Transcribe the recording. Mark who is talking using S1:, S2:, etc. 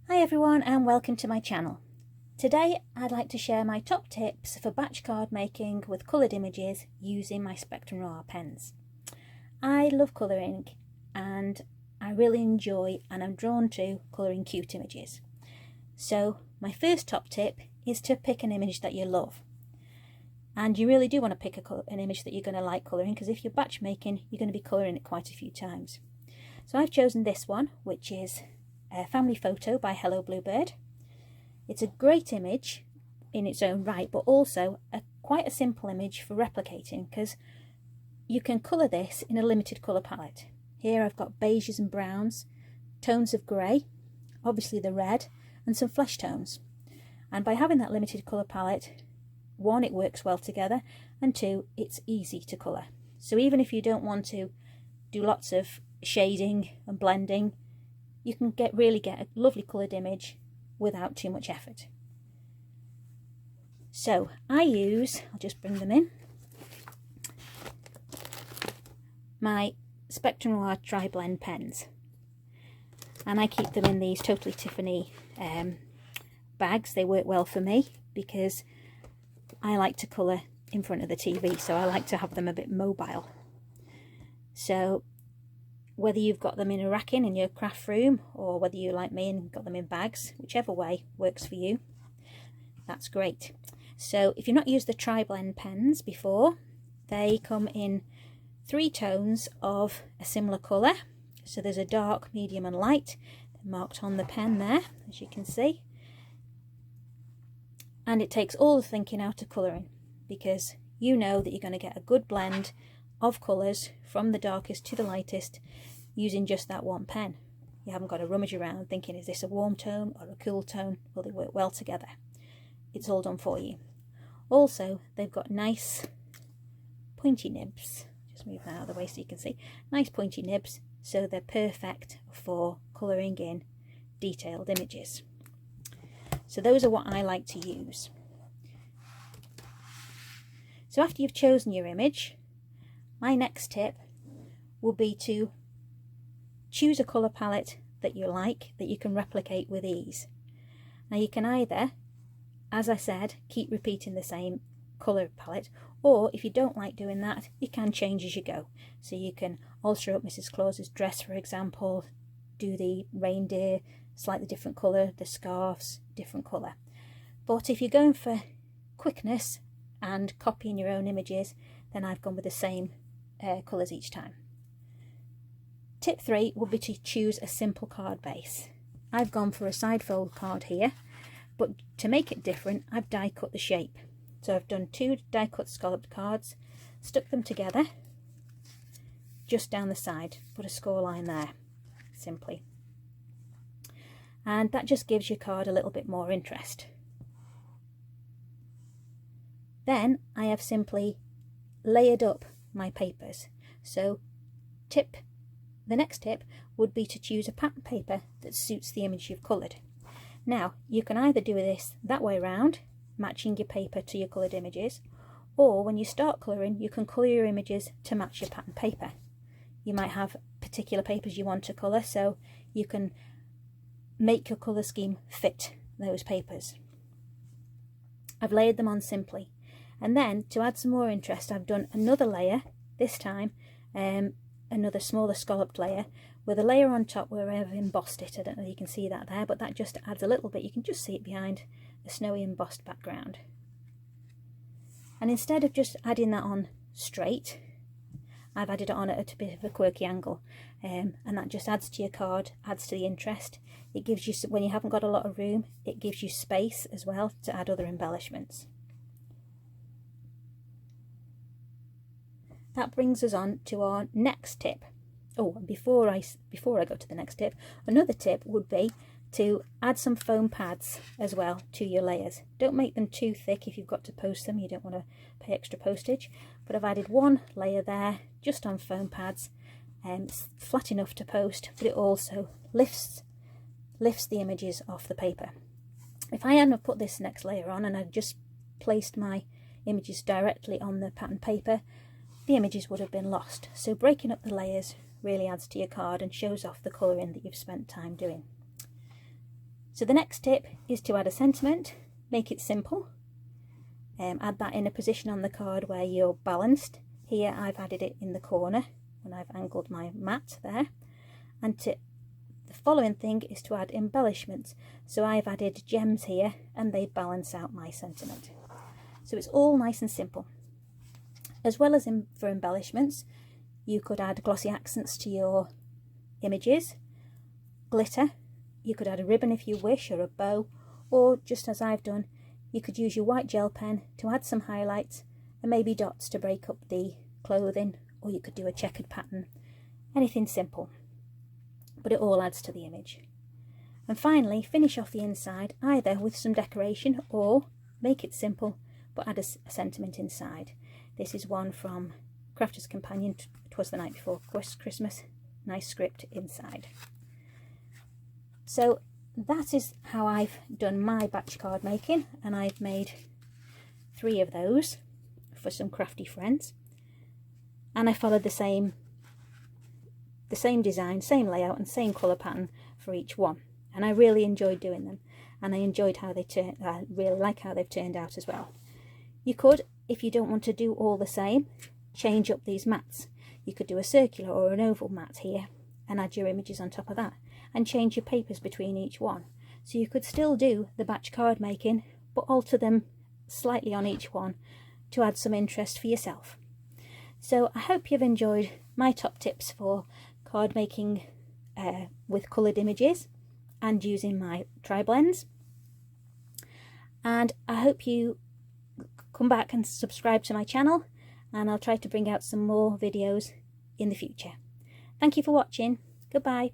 S1: Hi everyone and welcome to my channel. Today I'd like to share my top tips for batch card making with coloured images using my Spectrum Noir pens. I love colouring and I really enjoy and I'm drawn to colouring cute images. So my first top tip is to pick an image that you love. And you really do want to pick an image that you're going to like colouring, because if you're batch making you're going to be colouring it quite a few times. So I've chosen this one, which is a family photo by Hello Bluebird. It's a great image in its own right, but also quite a simple image for replicating, because you can colour this in a limited colour palette. Here I've got beiges and browns, tones of grey, obviously the red, and some flesh tones. And by having that limited colour palette, one, it works well together, and two, it's easy to colour. So even if you don't want to do lots of shading and blending, you can really get a lovely coloured image without too much effort. So I'll just bring them in, my Spectrum Noir Triblend pens. And I keep them in these Totally Tiffany bags. They work well for me because I like to colour in front of the TV, so I like to have them a bit mobile. So whether you've got them in a racking in your craft room, or whether you like me and got them in bags, whichever way works for you, that's great. So if you've not used the Triblend pens before, they come in 3 tones of a similar colour. So there's a dark, medium and light. They're marked on the pen there, as you can see. And it takes all the thinking out of colouring, because you know that you're going to get a good blend of colours from the darkest to the lightest using just that one pen. You haven't got to rummage around thinking, is this a warm tone or a cool tone? Will they work well together? It's all done for you. Also, they've got nice pointy nibs. Just move that out of the way so you can see. Nice pointy nibs, so they're perfect for colouring in detailed images. So those are what I like to use. So after you've chosen your image, my next tip will be to choose a colour palette that you like, that you can replicate with ease. Now you can either, as I said, keep repeating the same colour palette, or if you don't like doing that, you can change as you go. So you can alter up Mrs. Claus's dress, for example, do the reindeer slightly different colour, the scarves different colour. But if you're going for quickness and copying your own images, then I've gone with the same colours each time. Tip 3 would be to choose a simple card base. I've gone for a side fold card here, but to make it different, I've die cut the shape. So I've done 2 die cut scalloped cards, stuck them together just down the side, put a score line there, simply. And that just gives your card a little bit more interest. Then I have simply layered up my papers. So the next tip would be to choose a pattern paper that suits the image you've coloured. Now you can either do this that way round, matching your paper to your coloured images, or when you start colouring you can colour your images to match your pattern paper. You might have particular papers you want to colour, so you can make your colour scheme fit those papers. I've layered them on simply. And then to add some more interest, I've done another layer, this time another smaller scalloped layer with a layer on top where I've embossed it. I don't know if you can see that there, but that just adds a little bit. You can just see it behind a snowy embossed background. And instead of just adding that on straight, I've added it on at a bit of a quirky angle, and that just adds to your card, adds to the interest. It gives you, when you haven't got a lot of room, it gives you space as well to add other embellishments. That brings us on to our next tip. Oh, before I go to the next tip, another tip would be to add some foam pads as well to your layers. Don't make them too thick if you've got to post them, you don't want to pay extra postage. But I've added one layer there just on foam pads, and it's flat enough to post, but it also lifts the images off the paper. If I hadn't put this next layer on and I'd just placed my images directly on the pattern paper, the images would have been lost. So breaking up the layers really adds to your card and shows off the colouring that you've spent time doing. So the next tip is to add a sentiment, make it simple. Add that in a position on the card where you're balanced. Here I've added it in the corner when I've angled my mat there. And the following thing is to add embellishments. So I've added gems here and they balance out my sentiment. So it's all nice and simple. As well as for embellishments, you could add glossy accents to your images, glitter, you could add a ribbon if you wish, or a bow, or just as I've done, you could use your white gel pen to add some highlights and maybe dots to break up the clothing, or you could do a checkered pattern, anything simple, but it all adds to the image. And finally, finish off the inside either with some decoration or make it simple but add a sentiment inside. This is one from Crafter's Companion, 'Twas the Night Before Christmas, nice script inside. So that is how I've done my batch card making, and I've made 3 of those for some crafty friends, and I followed the same design, same layout and same colour pattern for each one, and I really enjoyed doing them, and I enjoyed how they turned. I really like how they've turned out as well. You could, if you don't want to do all the same, change up these mats. You could do a circular or an oval mat here and add your images on top of that, and change your papers between each one. So you could still do the batch card making but alter them slightly on each one to add some interest for yourself. So I hope you've enjoyed my top tips for card making with coloured images and using my Triblends, and I hope you come back and subscribe to my channel, and I'll try to bring out some more videos in the future. Thank you for watching. Goodbye.